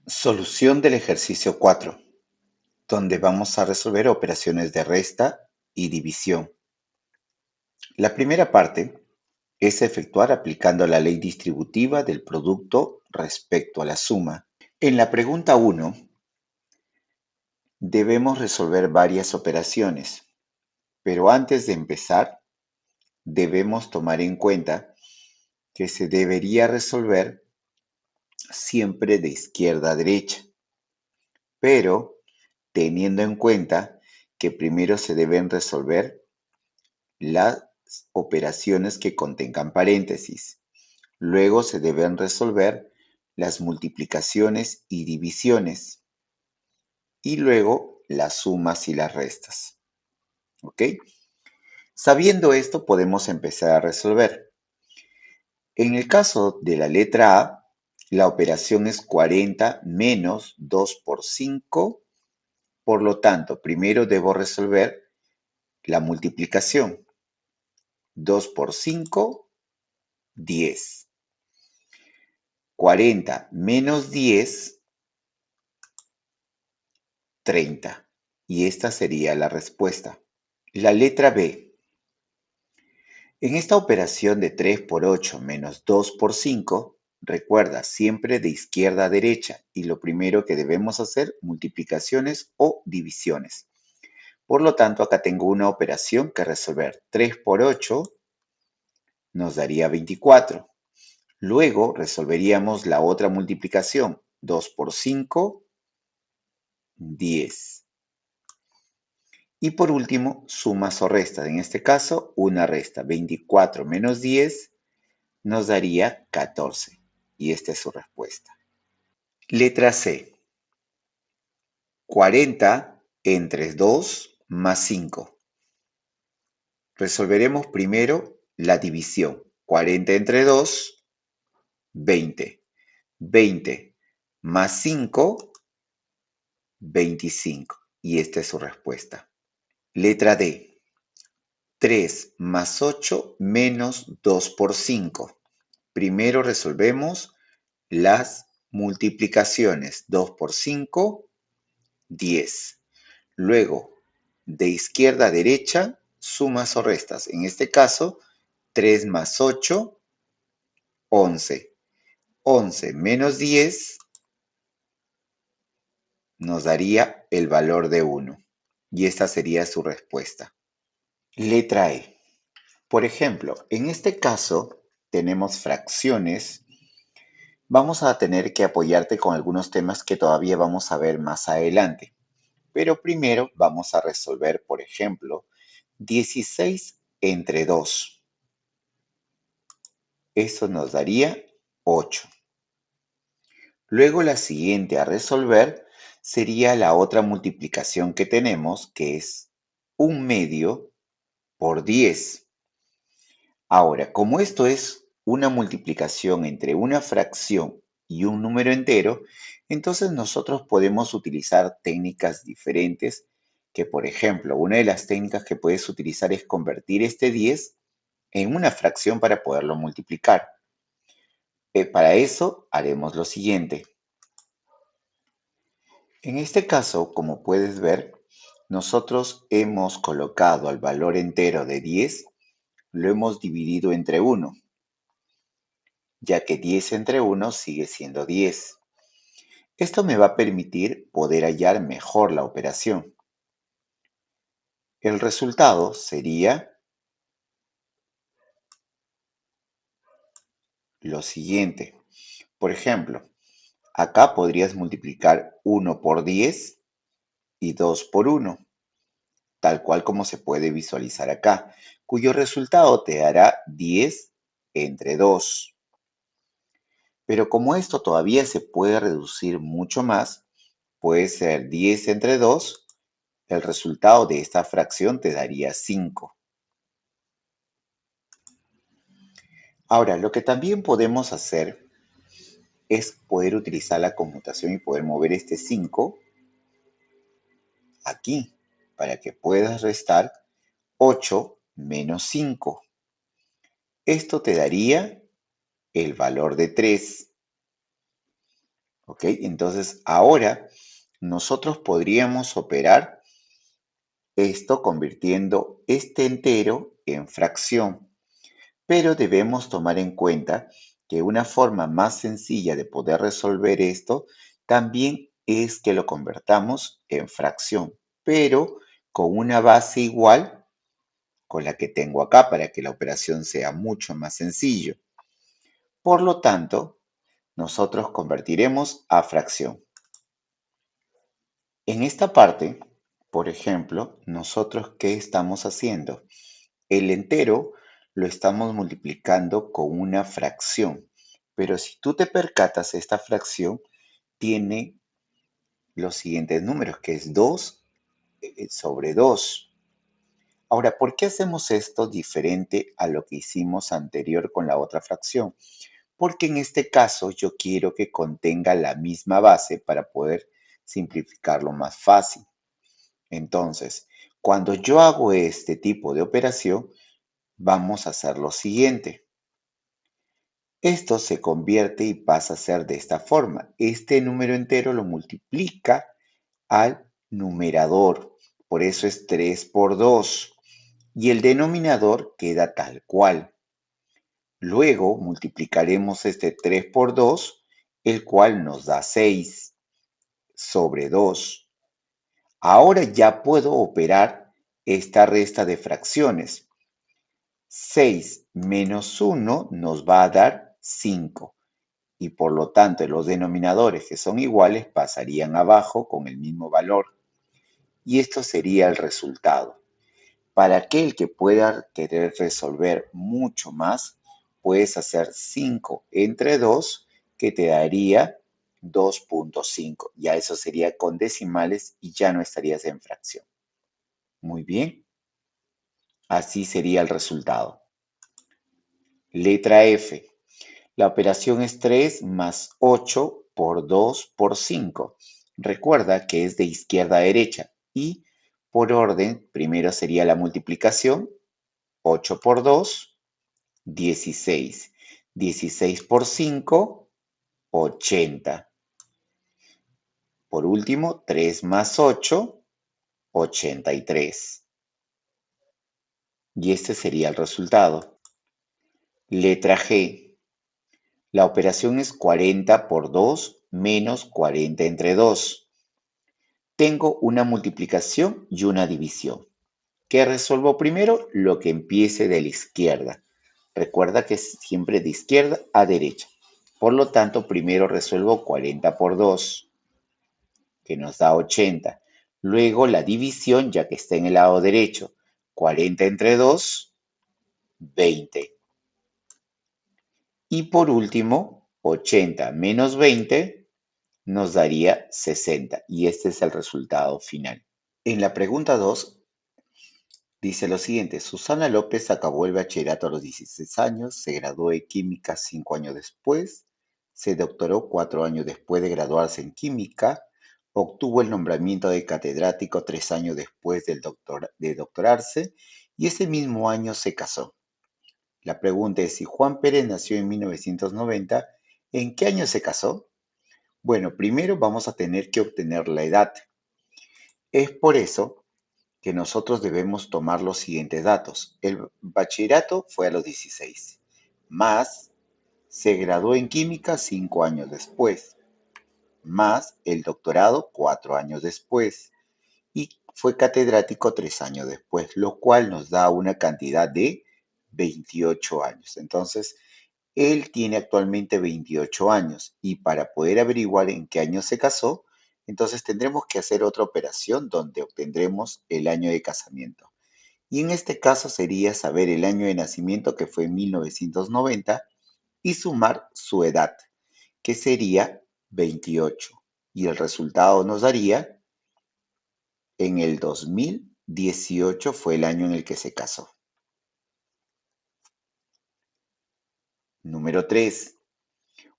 Solución del ejercicio 4, donde vamos a resolver operaciones de resta y división. La primera parte es efectuar aplicando la ley distributiva del producto respecto a la suma. En la pregunta 1 debemos resolver varias operaciones, pero antes de empezar debemos tomar en cuenta que se debería resolver siempre de izquierda a derecha, pero teniendo en cuenta que primero se deben resolver las operaciones que contengan paréntesis. Luego se deben resolver las multiplicaciones y divisiones. Y luego las sumas y las restas. ¿Ok? Sabiendo esto, podemos empezar a resolver. En el caso de la letra A, la operación es 40 menos 2 por 5. Por lo tanto, primero debo resolver la multiplicación. 2 por 5, 10. 40 menos 10, 30. Y esta sería la respuesta. La letra B. En esta operación de 3 por 8 menos 2 por 5, recuerda siempre de izquierda a derecha y lo primero que debemos hacer, multiplicaciones o divisiones. Por lo tanto, acá tengo una operación que resolver. 3 por 8 nos daría 24. Luego resolveríamos la otra multiplicación. 2 por 5, 10. Y por último, sumas o restas. En este caso, una resta. 24 menos 10 nos daría 14. Y esta es su respuesta. Letra C. 40 entre 2 más 5. Resolveremos primero la división. 40 entre 2, 20. 20 más 5, 25. Y esta es su respuesta. Letra D. 3 más 8 menos 2 por 5. Primero resolvemos las multiplicaciones. 2 por 5, 10. Luego, de izquierda a derecha, sumas o restas. En este caso, 3 más 8, 11. 11 menos 10 nos daría el valor de 1. Y esta sería su respuesta. Letra E. Por ejemplo, en este caso tenemos fracciones. Vamos a tener que apoyarte con algunos temas que todavía vamos a ver más adelante. Pero primero vamos a resolver, por ejemplo, 16 entre 2. Eso nos daría 8. Luego la siguiente a resolver sería la otra multiplicación que tenemos, que es 1/2 por 10. Ahora, como esto es una multiplicación entre una fracción y un número entero, entonces nosotros podemos utilizar técnicas diferentes que, por ejemplo, una de las técnicas que puedes utilizar es convertir este 10 en una fracción para poderlo multiplicar. Para eso haremos lo siguiente. En este caso, como puedes ver, nosotros hemos colocado al valor entero de 10, lo hemos dividido entre 1, ya que 10 entre 1 sigue siendo 10. Esto me va a permitir poder hallar mejor la operación. El resultado sería lo siguiente. Por ejemplo, acá podrías multiplicar 1 por 10 y 2 por 1, tal cual como se puede visualizar acá, cuyo resultado te dará 10 entre 2. Pero como esto todavía se puede reducir mucho más, puede ser 10 entre 2, el resultado de esta fracción te daría 5. Ahora, lo que también podemos hacer es poder utilizar la conmutación y poder mover este 5 aquí, para que puedas restar 8 menos 5. Esto te daría el valor de 3. ¿Ok? Entonces, ahora nosotros podríamos operar esto convirtiendo este entero en fracción, pero debemos tomar en cuenta que una forma más sencilla de poder resolver esto también es que lo convertamos en fracción, pero con una base igual con la que tengo acá para que la operación sea mucho más sencillo. Por lo tanto, nosotros convertiremos a fracción. En esta parte, por ejemplo, nosotros ¿qué estamos haciendo? El entero lo estamos multiplicando con una fracción, pero si tú te percatas, esta fracción tiene los siguientes números, que es 2 sobre 2. Ahora, ¿por qué hacemos esto diferente a lo que hicimos anterior con la otra fracción? Porque en este caso yo quiero que contenga la misma base para poder simplificarlo más fácil. Entonces, cuando yo hago este tipo de operación, vamos a hacer lo siguiente. Esto se convierte y pasa a ser de esta forma. Este número entero lo multiplica al numerador. Por eso es 3 por 2. Y el denominador queda tal cual. Luego multiplicaremos este 3 por 2, el cual nos da 6 sobre 2. Ahora ya puedo operar esta resta de fracciones. 6 menos 1 nos va a dar 5 y por lo tanto los denominadores que son iguales pasarían abajo con el mismo valor y esto sería el resultado. Para aquel que pueda querer resolver mucho más, puedes hacer 5 entre 2 que te daría 2.5. Ya eso sería con decimales y ya no estarías en fracción. Muy bien, así sería el resultado. Letra F. La operación es 3 más 8 por 2 por 5. Recuerda que es de izquierda a derecha y por orden, primero sería la multiplicación, 8 por 2, 16. 16 por 5, 80. Por último, 3 más 8, 83. Y este sería el resultado. Letra G. La operación es 40 por 2 menos 40 entre 2. Tengo una multiplicación y una división. ¿Qué resuelvo primero? Lo que empiece de la izquierda. Recuerda que es siempre de izquierda a derecha. Por lo tanto, primero resuelvo 40 por 2, que nos da 80. Luego la división, ya que está en el lado derecho. 40 entre 2, 20. Y por último, 80 menos 20 nos daría 60. Y este es el resultado final. En la pregunta 2 dice lo siguiente: Susana López acabó el bachillerato a los 16 años, se graduó de química 5 años después, se doctoró 4 años después de graduarse en química, obtuvo el nombramiento de catedrático 3 años después de doctorarse y ese mismo año se casó. La pregunta es, si Juan Pérez nació en 1990, ¿en qué año se casó? Bueno, primero vamos a tener que obtener la edad. Es por eso que nosotros debemos tomar los siguientes datos. El bachillerato fue a los 16, más se graduó en química 5 años después, más el doctorado 4 años después y fue catedrático 3 años después, lo cual nos da una cantidad de 28 años. Entonces, él tiene actualmente 28 años y para poder averiguar en qué año se casó, entonces tendremos que hacer otra operación donde obtendremos el año de casamiento. Y en este caso sería saber el año de nacimiento, que fue 1990, y sumar su edad, que sería 28. Y el resultado nos daría, en el 2018 fue el año en el que se casó. Número 3.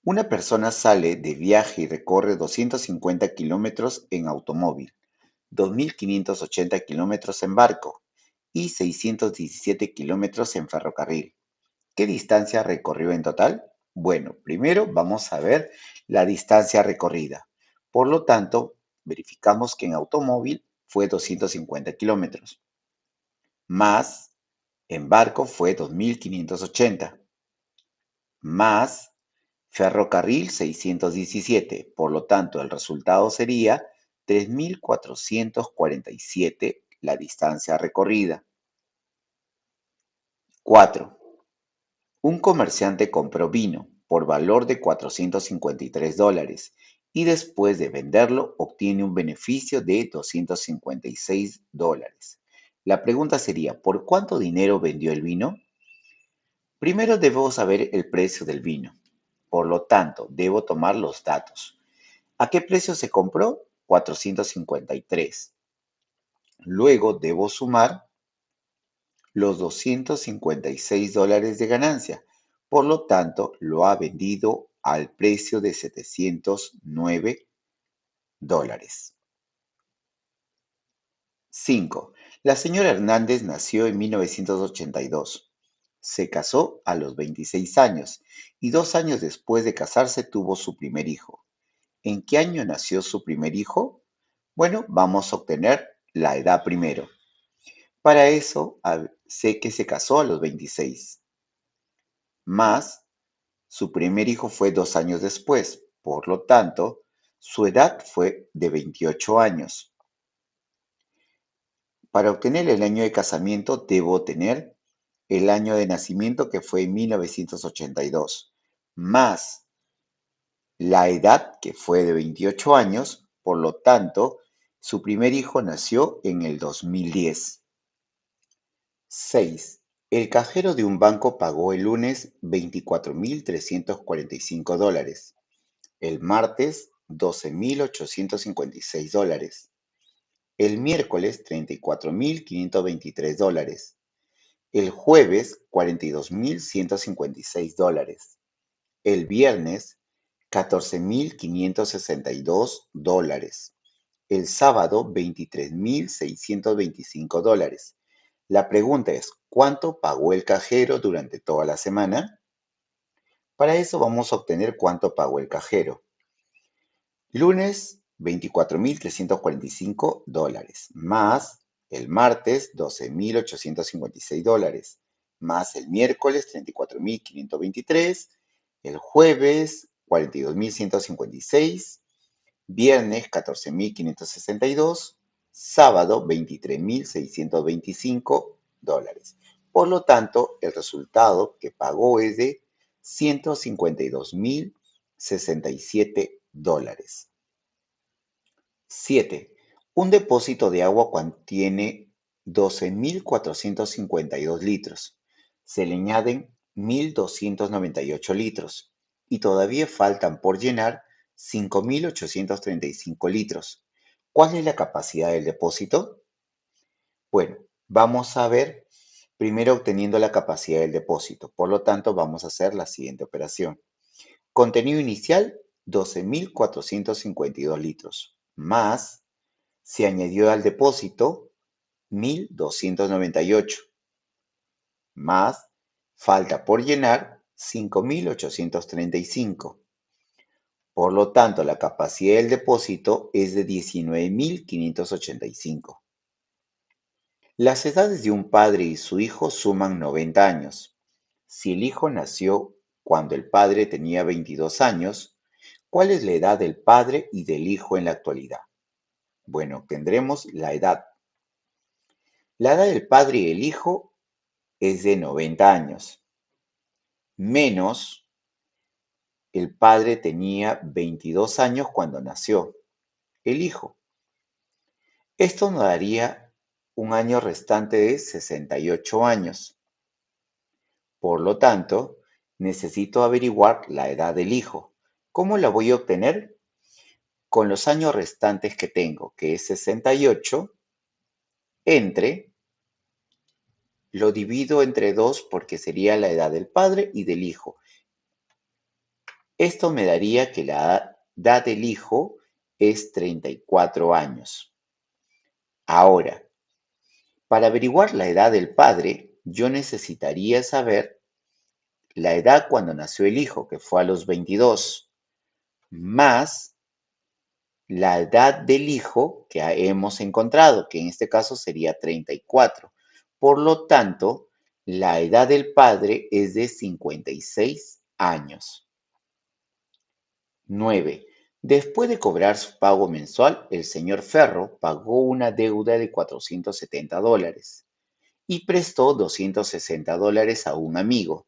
Una persona sale de viaje y recorre 250 kilómetros en automóvil, 2.580 kilómetros en barco y 617 kilómetros en ferrocarril. ¿Qué distancia recorrió en total? Bueno, primero vamos a ver la distancia recorrida. Por lo tanto, verificamos que en automóvil fue 250 kilómetros, más en barco fue 2580, más ferrocarril 617. Por lo tanto, el resultado sería 3447 la distancia recorrida. 4. Un comerciante compró vino por valor de $453 y después de venderlo obtiene un beneficio de $256. La pregunta sería, ¿por cuánto dinero vendió el vino? Primero debo saber el precio del vino. Por lo tanto, debo tomar los datos. ¿A qué precio se compró? 453. Luego debo sumar los $256 de ganancia. Por lo tanto, lo ha vendido al precio de $709. 5. La señora Hernández nació en 1982. Se casó a los 26 años y 2 años después de casarse tuvo su primer hijo. ¿En qué año nació su primer hijo? Bueno, vamos a obtener la edad primero. Para eso, sé que se casó a los 26, más su primer hijo fue 2 años después. Por lo tanto, su edad fue de 28 años. Para obtener el año de casamiento, debo tener el año de nacimiento, que fue en 1982, más la edad, que fue de 28 años. Por lo tanto, su primer hijo nació en el 2010. 6. El cajero de un banco pagó el lunes $24,345, el martes $12,856, el miércoles $34,523, el jueves $42,156, el viernes $14,562, el sábado $23,625. La pregunta es, ¿cuánto pagó el cajero durante toda la semana? Para eso vamos a obtener cuánto pagó el cajero. Lunes, $24,345, más el martes, $12,856, más el miércoles, $34,523, el jueves, $42,156, viernes, $14,562, sábado, $23,625. Por lo tanto, el resultado que pagó es de $152,067. 7. Un depósito de agua contiene 12,452 litros. Se le añaden 1,298 litros y todavía faltan por llenar 5,835 litros. ¿Cuál es la capacidad del depósito? Bueno, vamos a ver primero obteniendo la capacidad del depósito. Por lo tanto, vamos a hacer la siguiente operación. Contenido inicial, 12,452 litros, más se añadió al depósito 1,298, más falta por llenar 5,835. Por lo tanto, la capacidad del depósito es de 19,585. Las edades de un padre y su hijo suman 90 años. Si el hijo nació cuando el padre tenía 22 años, ¿cuál es la edad del padre y del hijo en la actualidad? Bueno, tendremos la edad. La edad del padre y el hijo es de 90 años, menos el padre tenía 22 años cuando nació el hijo. Esto nos daría un año restante de 68 años. Por lo tanto, necesito averiguar la edad del hijo. ¿Cómo la voy a obtener? Con los años restantes que tengo, que es 68, entre, lo divido entre 2 porque sería la edad del padre y del hijo. Esto me daría que la edad del hijo es 34 años. Ahora, para averiguar la edad del padre, yo necesitaría saber la edad cuando nació el hijo, que fue a los 22, más la edad del hijo que hemos encontrado, que en este caso sería 34. Por lo tanto, la edad del padre es de 56 años. 9. Después de cobrar su pago mensual, el señor Ferro pagó una deuda de $470 y prestó $260 a un amigo.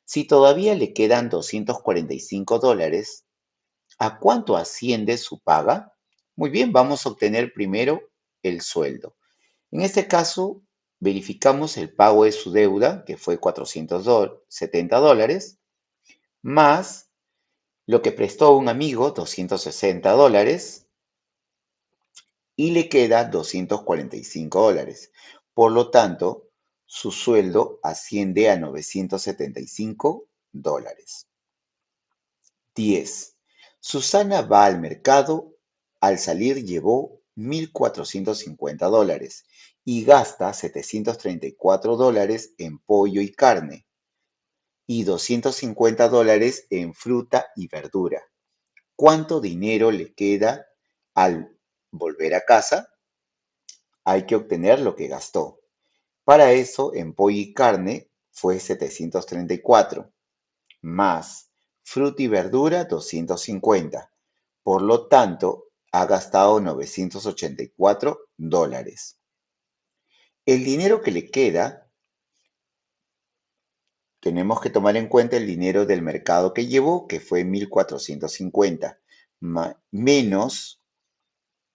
Si todavía le quedan $245, ¿a cuánto asciende su paga? Muy bien, vamos a obtener primero el sueldo. En este caso, verificamos el pago de su deuda, que fue $470, más lo que prestó a un amigo, $260, y le queda $245. Por lo tanto, su sueldo asciende a $975. 10. Susana va al mercado. Al salir llevó $1,450 y gasta $734 en pollo y carne y $250 en fruta y verdura. ¿Cuánto dinero le queda al volver a casa? Hay que obtener lo que gastó. Para eso, en pollo y carne fue 734, más fruta y verdura 250. Por lo tanto, ha gastado $984. El dinero que le queda, tenemos que tomar en cuenta el dinero del mercado que llevó, que fue 1,450, menos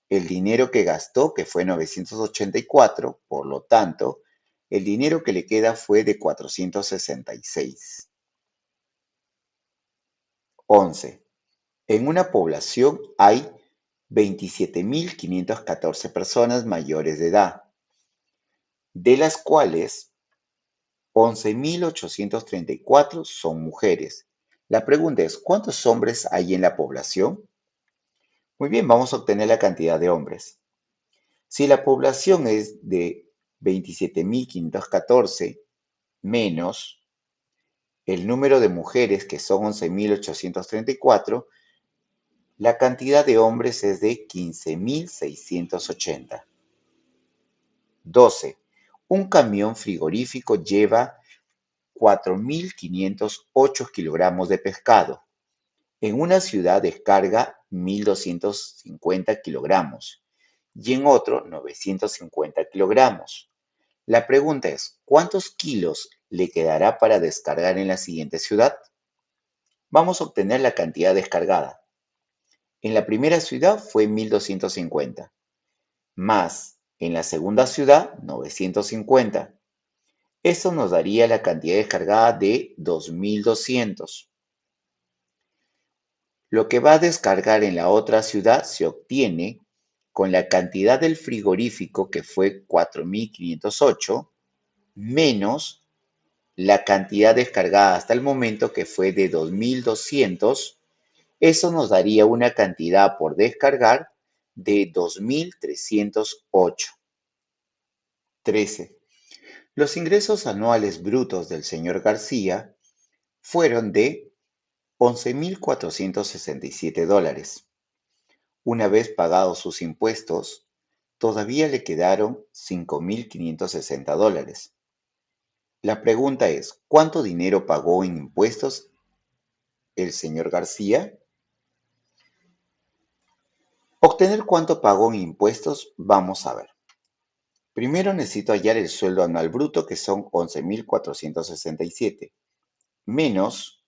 el dinero que gastó, que fue 984. Por lo tanto, el dinero que le queda fue de 466. 11. En una población hay 27.514 personas mayores de edad, de las cuales 11.834 son mujeres. La pregunta es, ¿cuántos hombres hay en la población? Muy bien, vamos a obtener la cantidad de hombres. Si la población es de 27.514 menos el número de mujeres, que son 11.834, la cantidad de hombres es de 15.680. 12. Un camión frigorífico lleva 4.508 kilogramos de pescado. En una ciudad descarga 1.250 kilogramos y en otro 950 kilogramos. La pregunta es, ¿cuántos kilos le quedará para descargar en la siguiente ciudad? Vamos a obtener la cantidad descargada. En la primera ciudad fue 1.250, más en la segunda ciudad 950. Esto nos daría la cantidad descargada de 2.200. Lo que va a descargar en la otra ciudad se obtiene con la cantidad del frigorífico, que fue 4.508, menos la cantidad descargada hasta el momento, que fue de 2.200. Eso nos daría una cantidad por descargar de 2.308. 13. Los ingresos anuales brutos del señor García fueron de $11.467. Una vez pagados sus impuestos, todavía le quedaron $5.560. La pregunta es, ¿cuánto dinero pagó en impuestos el señor García? Obtener cuánto pagó en impuestos, vamos a ver. Primero necesito hallar el sueldo anual bruto, que son 11.467, menos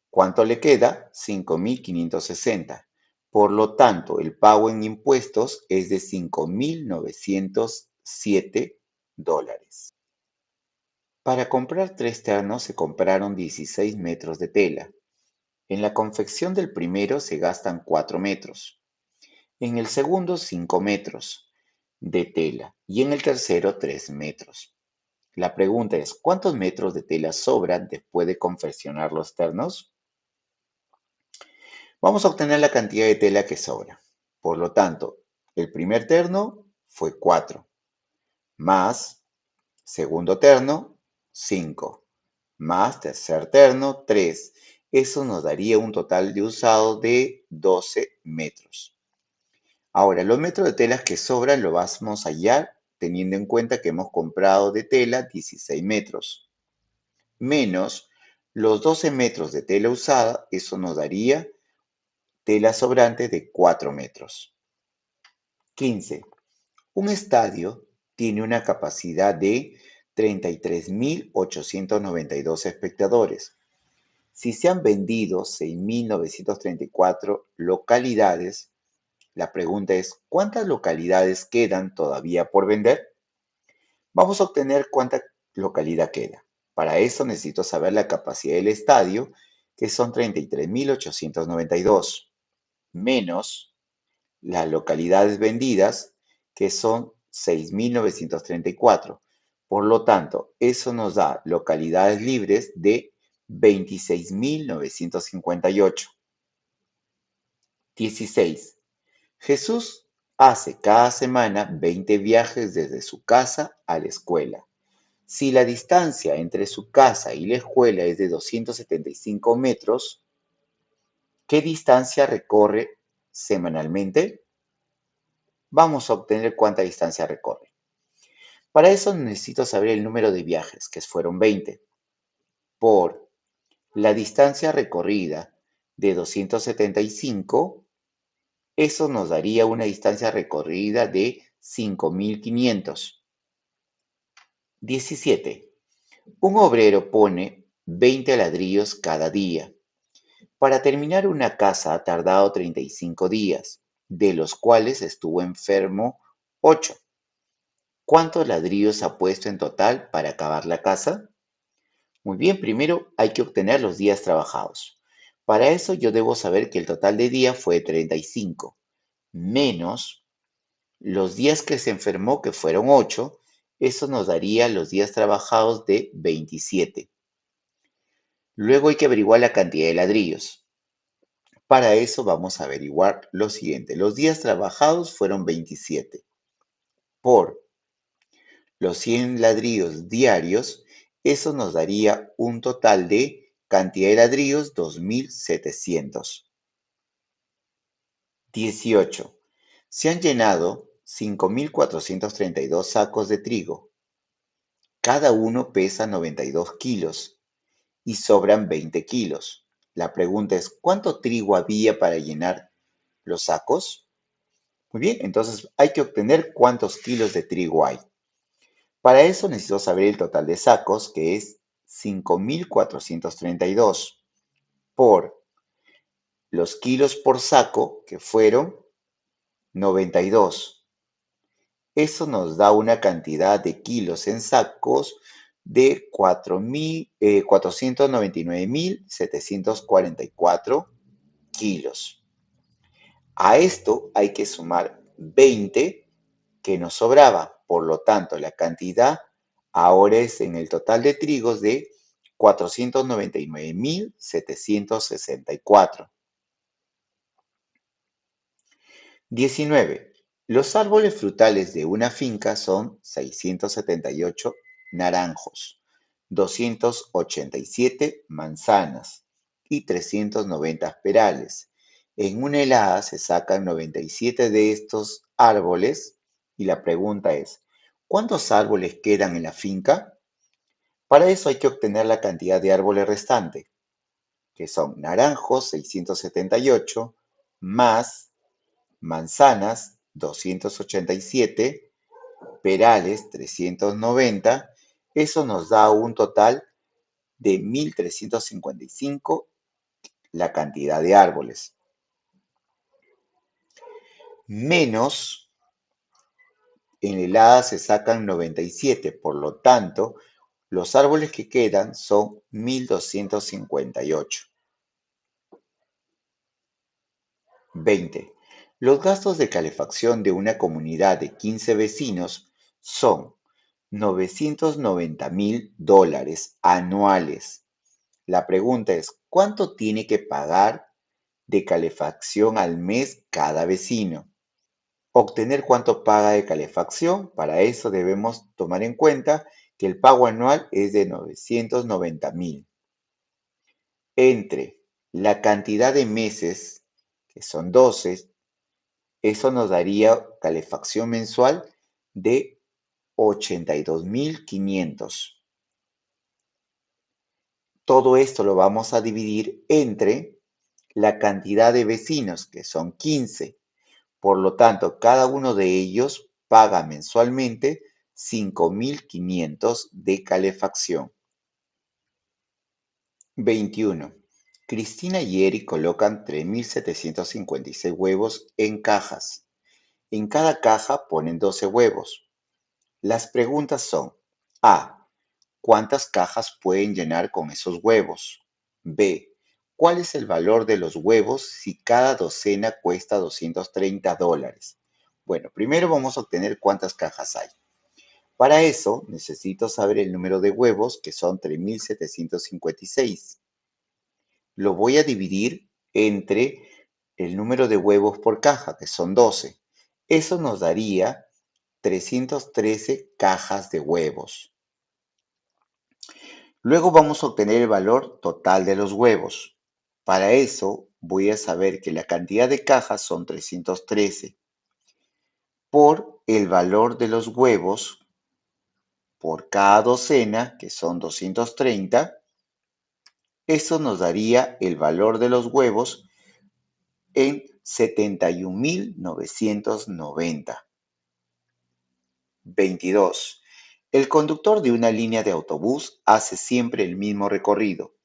¿cuánto le queda? 5.560. Por lo tanto, el pago en impuestos es de $5.907. Para comprar 3 ternos se compraron 16 metros de tela. En la confección del primero se gastan 4 metros. En el segundo 5 metros de tela y en el tercero 3 metros. La pregunta es, ¿cuántos metros de tela sobran después de confeccionar los ternos? Vamos a obtener la cantidad de tela que sobra. Por lo tanto, el primer terno fue 4, más segundo terno 5, más tercer terno, 3. Eso nos daría un total de usado de 12 metros. Ahora, los metros de telas que sobran lo vamos a hallar teniendo en cuenta que hemos comprado de tela 16 metros, menos los 12 metros de tela usada, eso nos daría tela sobrante de 4 metros. 15. Un estadio tiene una capacidad de 33.892 espectadores. Si se han vendido 6.934 localidades, la pregunta es, ¿cuántas localidades quedan todavía por vender? Vamos a obtener cuánta localidad queda. Para eso necesito saber la capacidad del estadio, que son 33.892, menos las localidades vendidas, que son 6.934. Por lo tanto, eso nos da localidades libres de 26.958. 16. Jesús hace cada semana 20 viajes desde su casa a la escuela. Si la distancia entre su casa y la escuela es de 275 metros, ¿qué distancia recorre semanalmente? Vamos a obtener cuánta distancia recorre. Para eso necesito saber el número de viajes, que fueron 20, por la distancia recorrida de 275, eso nos daría una distancia recorrida de 5.500. 17. Un obrero pone 20 ladrillos cada día. Para terminar una casa ha tardado 35 días, de los cuales estuvo enfermo 8. ¿Cuántos ladrillos ha puesto en total para acabar la casa? Muy bien, primero hay que obtener los días trabajados. Para eso yo debo saber que el total de días fue 35, menos los días que se enfermó, que fueron 8. Eso nos daría los días trabajados de 27. Luego hay que averiguar la cantidad de ladrillos. Para eso vamos a averiguar lo siguiente. Los días trabajados fueron 27 por los 100 ladrillos diarios. Eso nos daría un total de cantidad de ladrillos 2.700. 18. Se han llenado 5.432 sacos de trigo. Cada uno pesa 92 kilos y sobran 20 kilos. La pregunta es, ¿cuánto trigo había para llenar los sacos? Muy bien, entonces hay que obtener cuántos kilos de trigo hay. Para eso necesito saber el total de sacos, que es 5.432, por los kilos por saco, que fueron 92. Eso nos da una cantidad de kilos en sacos de 499.744 kilos. A esto hay que sumar 20 que nos sobraba. Por lo tanto, la cantidad ahora es en el total de trigos de 499.764. 19. Los árboles frutales de una finca son 678 naranjos, 287 manzanas y 390 perales. En una helada se sacan 97 de estos árboles y la pregunta es, ¿cuántos árboles quedan en la finca? Para eso hay que obtener la cantidad de árboles restante, que son naranjos 678 más manzanas 287, perales 390, eso nos da un total de 1.355 la cantidad de árboles, menos en helada se sacan 97, por lo tanto, los árboles que quedan son 1.258. 20. Los gastos de calefacción de una comunidad de 15 vecinos son $990.000 anuales. La pregunta es, ¿cuánto tiene que pagar de calefacción al mes cada vecino? Obtener cuánto paga de calefacción, para eso debemos tomar en cuenta que el pago anual es de 990.000, entre la cantidad de meses, que son 12, eso nos daría calefacción mensual de 82.500. Todo esto lo vamos a dividir entre la cantidad de vecinos, que son 15. Por lo tanto, cada uno de ellos paga mensualmente 5.500 de calefacción. 21. Cristina y Eric colocan 3.756 huevos en cajas. En cada caja ponen 12 huevos. Las preguntas son: A. ¿Cuántas cajas pueden llenar con esos huevos? B. ¿Cuál es el valor de los huevos si cada docena cuesta $230? Bueno, primero vamos a obtener cuántas cajas hay. Para eso necesito saber el número de huevos, que son 3.756. Lo voy a dividir entre el número de huevos por caja, que son 12. Eso nos daría 313 cajas de huevos. Luego vamos a obtener el valor total de los huevos. Para eso voy a saber que la cantidad de cajas son 313 por el valor de los huevos por cada docena, que son 230. Eso nos daría el valor de los huevos en 71.990. 22. El conductor de una línea de autobús hace siempre el mismo recorrido.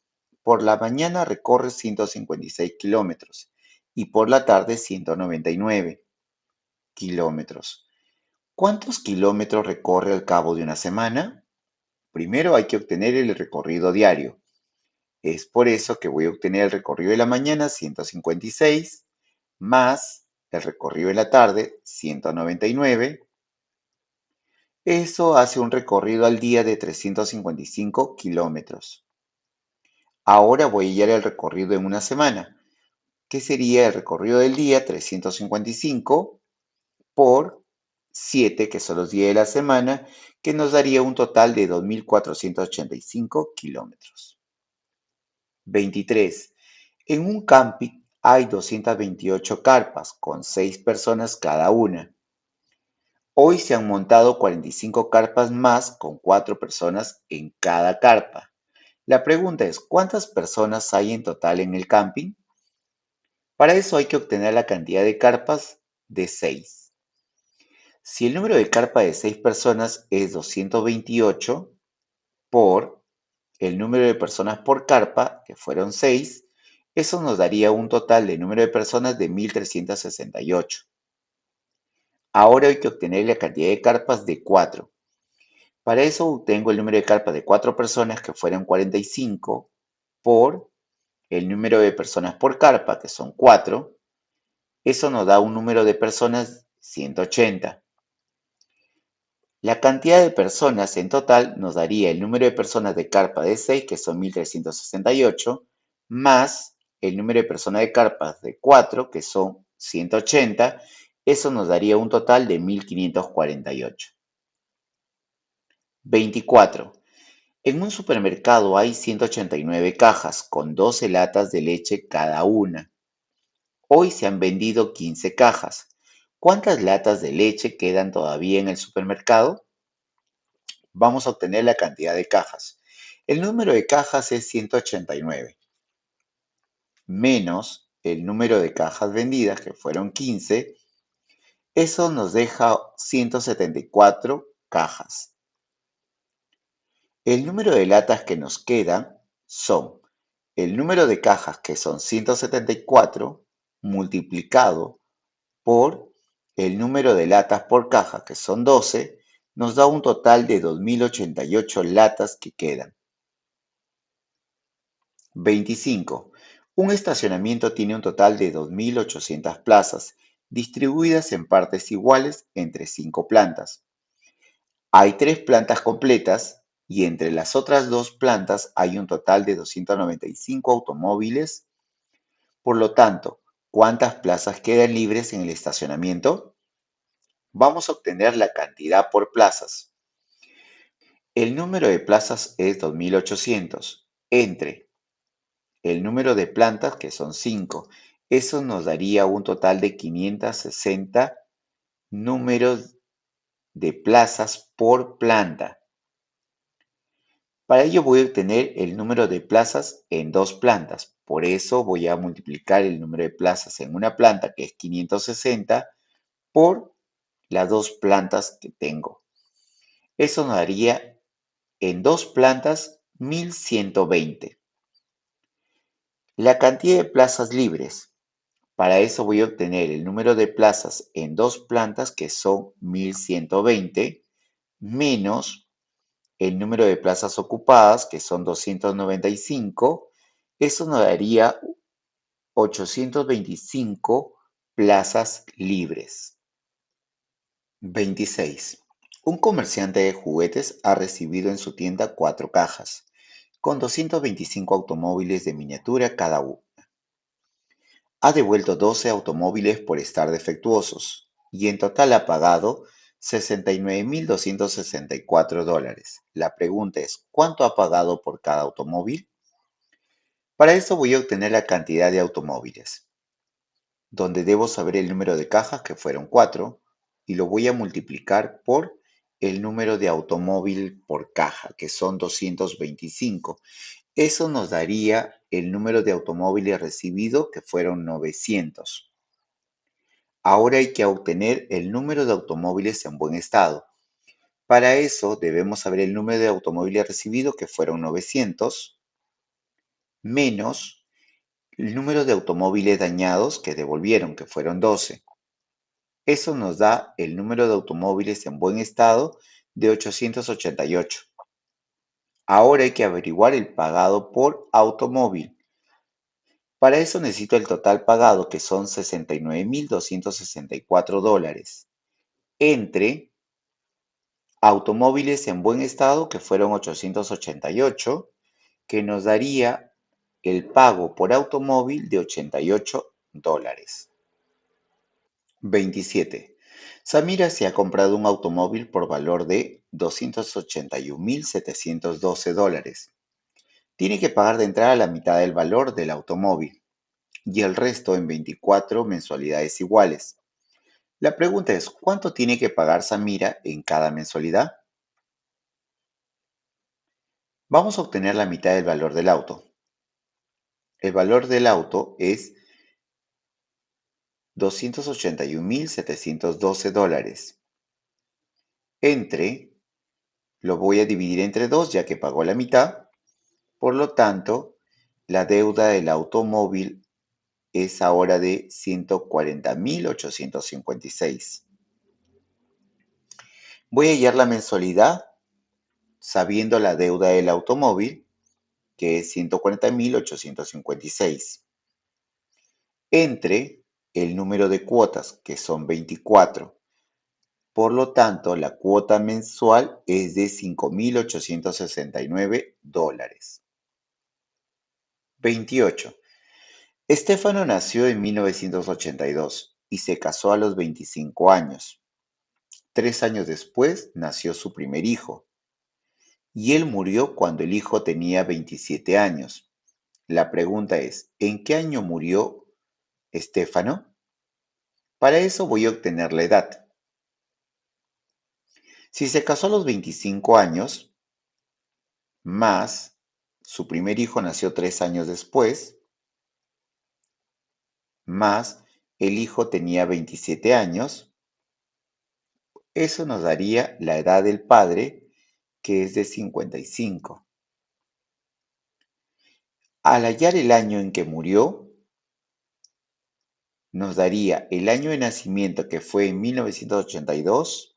Por la mañana recorre 156 kilómetros y por la tarde 199 kilómetros. ¿Cuántos kilómetros recorre al cabo de una semana? Primero hay que obtener el recorrido diario. Es por eso que voy a obtener el recorrido de la mañana, 156, más el recorrido de la tarde, 199. Eso hace un recorrido al día de 355 kilómetros. Ahora voy a hallar el recorrido en una semana, que sería el recorrido del día 355 por 7, que son los días de la semana, que nos daría un total de 2.485 kilómetros. 23. En un camping hay 228 carpas con 6 personas cada una. Hoy se han montado 45 carpas más con 4 personas en cada carpa. La pregunta es: ¿cuántas personas hay en total en el camping? Para eso hay que obtener la cantidad de carpas de 6. Si el número de carpas de 6 personas es 228 por el número de personas por carpa, que fueron 6, eso nos daría un total de número de personas de 1.368. Ahora hay que obtener la cantidad de carpas de 4. Para eso obtengo el número de carpas de 4 personas, que fueron 45, por el número de personas por carpa, que son 4. Eso nos da un número de personas 180. La cantidad de personas en total nos daría el número de personas de carpa de 6, que son 1.368, más el número de personas de carpas de 4, que son 180. Eso nos daría un total de 1.548. 24. En un supermercado hay 189 cajas con 12 latas de leche cada una. Hoy se han vendido 15 cajas. ¿Cuántas latas de leche quedan todavía en el supermercado? Vamos a obtener la cantidad de cajas. El número de cajas es 189, menos el número de cajas vendidas, que fueron 15. Eso nos deja 174 cajas. El número de latas que nos quedan son el número de cajas, que son 174, multiplicado por el número de latas por caja, que son 12, nos da un total de 2.088 latas que quedan. 25. Un estacionamiento tiene un total de 2.800 plazas, distribuidas en partes iguales entre 5 plantas. Hay 3 plantas completas y entre las otras 2 plantas hay un total de 295 automóviles. Por lo tanto, ¿cuántas plazas quedan libres en el estacionamiento? Vamos a obtener la cantidad por plazas. El número de plazas es 2800 entre el número de plantas, que son 5. Eso nos daría un total de 560 números de plazas por planta. Para ello voy a obtener el número de plazas en dos plantas. Por eso voy a multiplicar el número de plazas en una planta, que es 560, por las dos plantas que tengo. Eso nos daría en dos plantas 1120. La cantidad de plazas libres. Para eso voy a obtener el número de plazas en dos plantas, que son 1120, menos el número de plazas ocupadas, que son 295. Eso nos daría 825 plazas libres. 26. Un comerciante de juguetes ha recibido en su tienda 4 cajas, con 225 automóviles de miniatura cada uno. Ha devuelto 12 automóviles por estar defectuosos y en total ha pagado $69,264. La pregunta es, ¿cuánto ha pagado por cada automóvil? Para esto voy a obtener la cantidad de automóviles, donde debo saber el número de cajas, que fueron 4, y lo voy a multiplicar por el número de automóvil por caja, que son 225. Eso nos daría el número de automóviles recibidos, que fueron 900. Ahora hay que obtener el número de automóviles en buen estado. Para eso debemos saber el número de automóviles recibidos, que fueron 900, menos el número de automóviles dañados que devolvieron, que fueron 12. Eso nos da el número de automóviles en buen estado de 888. Ahora hay que averiguar el pagado por automóvil. Para eso necesito el total pagado, que son $69,264, entre automóviles en buen estado, que fueron 888, que nos daría el pago por automóvil de $88. 27. Samira se ha comprado un automóvil por valor de $281,712. Tiene que pagar de entrada la mitad del valor del automóvil y el resto en 24 mensualidades iguales. La pregunta es, ¿cuánto tiene que pagar Samira en cada mensualidad? Vamos a obtener la mitad del valor del auto. El valor del auto es $281,712. Entre, lo voy a dividir entre 2 ya que pagó la mitad. Por lo tanto, la deuda del automóvil es ahora de $140,856. Voy a hallar la mensualidad sabiendo la deuda del automóvil, que es $140,856, entre el número de cuotas, que son 24. Por lo tanto, la cuota mensual es de $5,869. 28. Estefano nació en 1982 y se casó a los 25 años. 3 años después nació su primer hijo, y él murió cuando el hijo tenía 27 años. La pregunta es, ¿en qué año murió Estefano? Para eso voy a obtener la edad. Si se casó a los 25 años, más su primer hijo nació 3 años después, más el hijo tenía 27 años, eso nos daría la edad del padre, que es de 55. Al hallar el año en que murió, nos daría el año de nacimiento, que fue en 1982,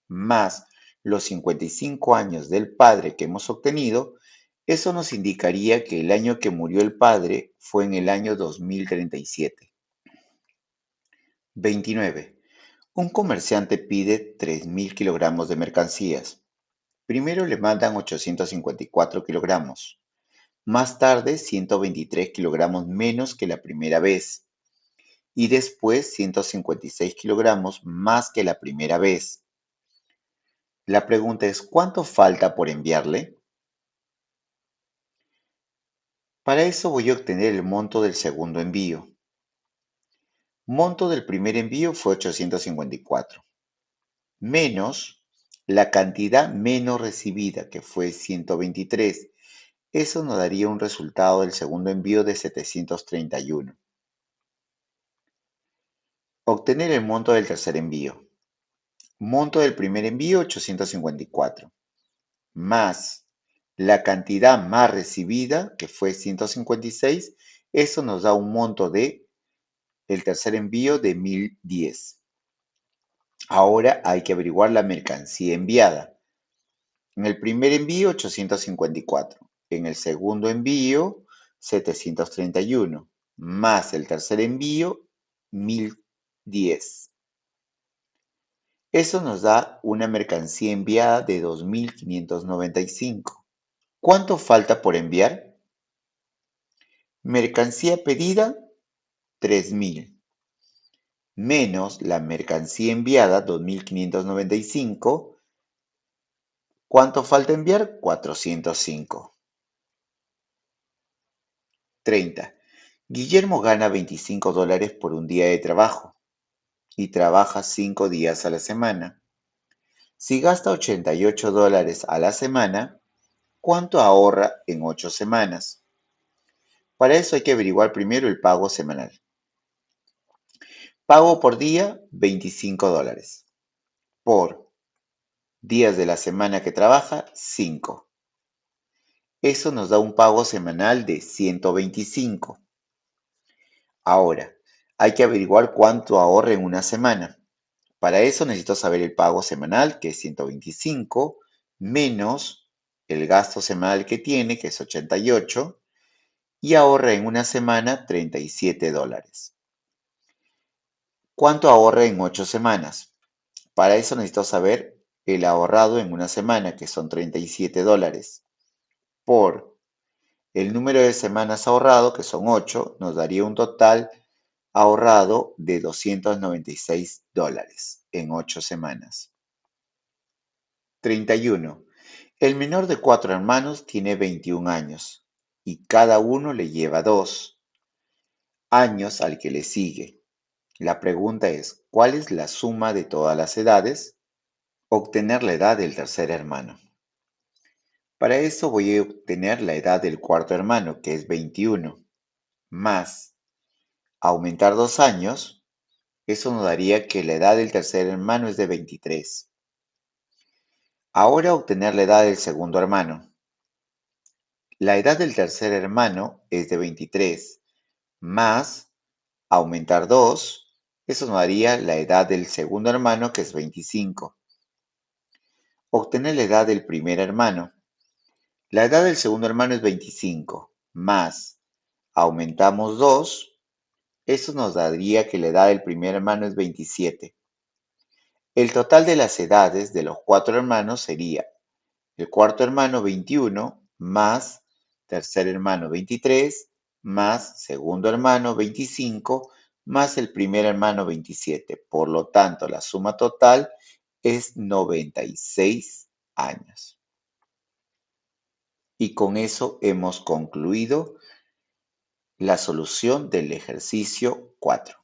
más los 55 años del padre que hemos obtenido. Eso nos indicaría que el año que murió el padre fue en el año 2037. 29. Un comerciante pide 3.000 kilogramos de mercancías. Primero le mandan 854 kilogramos, más tarde 123 kilogramos menos que la primera vez, y después 156 kilogramos más que la primera vez. La pregunta es, ¿cuánto falta por enviarle? Para eso voy a obtener el monto del segundo envío. Monto del primer envío fue 854, menos la cantidad menos recibida, que fue 123. Eso nos daría un resultado del segundo envío de 731. Obtener el monto del tercer envío. Monto del primer envío 854, más la cantidad más recibida, que fue 156. Eso nos da un monto de el tercer envío de 1010. Ahora hay que averiguar la mercancía enviada. En el primer envío 854, en el segundo envío 731, más el tercer envío 1010. Eso nos da una mercancía enviada de 2595. ¿Cuánto falta por enviar? Mercancía pedida 3000, menos la mercancía enviada 2595. ¿Cuánto falta enviar? 405. 30. Guillermo gana $25 por un día de trabajo y trabaja 5 días a la semana. Si gasta $88 a la semana, ¿cuánto ahorra en 8 semanas? Para eso hay que averiguar primero el pago semanal. Pago por día, $25. Por días de la semana que trabaja, 5. Eso nos da un pago semanal de 125. Ahora, hay que averiguar cuánto ahorra en una semana. Para eso necesito saber el pago semanal, que es 125, menos el gasto semanal que tiene, que es 88, y ahorra en una semana $37. ¿Cuánto ahorra en 8 semanas? Para eso necesito saber el ahorrado en una semana, que son $37, por el número de semanas ahorrado, que son 8, nos daría un total ahorrado de $296 en 8 semanas. 31. El menor de 4 hermanos tiene 21 años y cada uno le lleva 2 años al que le sigue. La pregunta es, ¿cuál es la suma de todas las edades? Obtener la edad del tercer hermano. Para eso voy a obtener la edad del cuarto hermano, que es 21, más aumentar 2 años. Eso nos daría que la edad del tercer hermano es de 23. Ahora obtener la edad del segundo hermano. La edad del tercer hermano es de 23, más aumentar 2. Eso nos daría la edad del segundo hermano, que es 25. Obtener la edad del primer hermano. La edad del segundo hermano es 25, más aumentamos 2. Eso nos daría que la edad del primer hermano es 27. El total de las edades de los 4 hermanos sería el cuarto hermano 21, más tercer hermano 23, más segundo hermano 25, más el primer hermano 27. Por lo tanto, la suma total es 96 años. Y con eso hemos concluido la solución del ejercicio 4.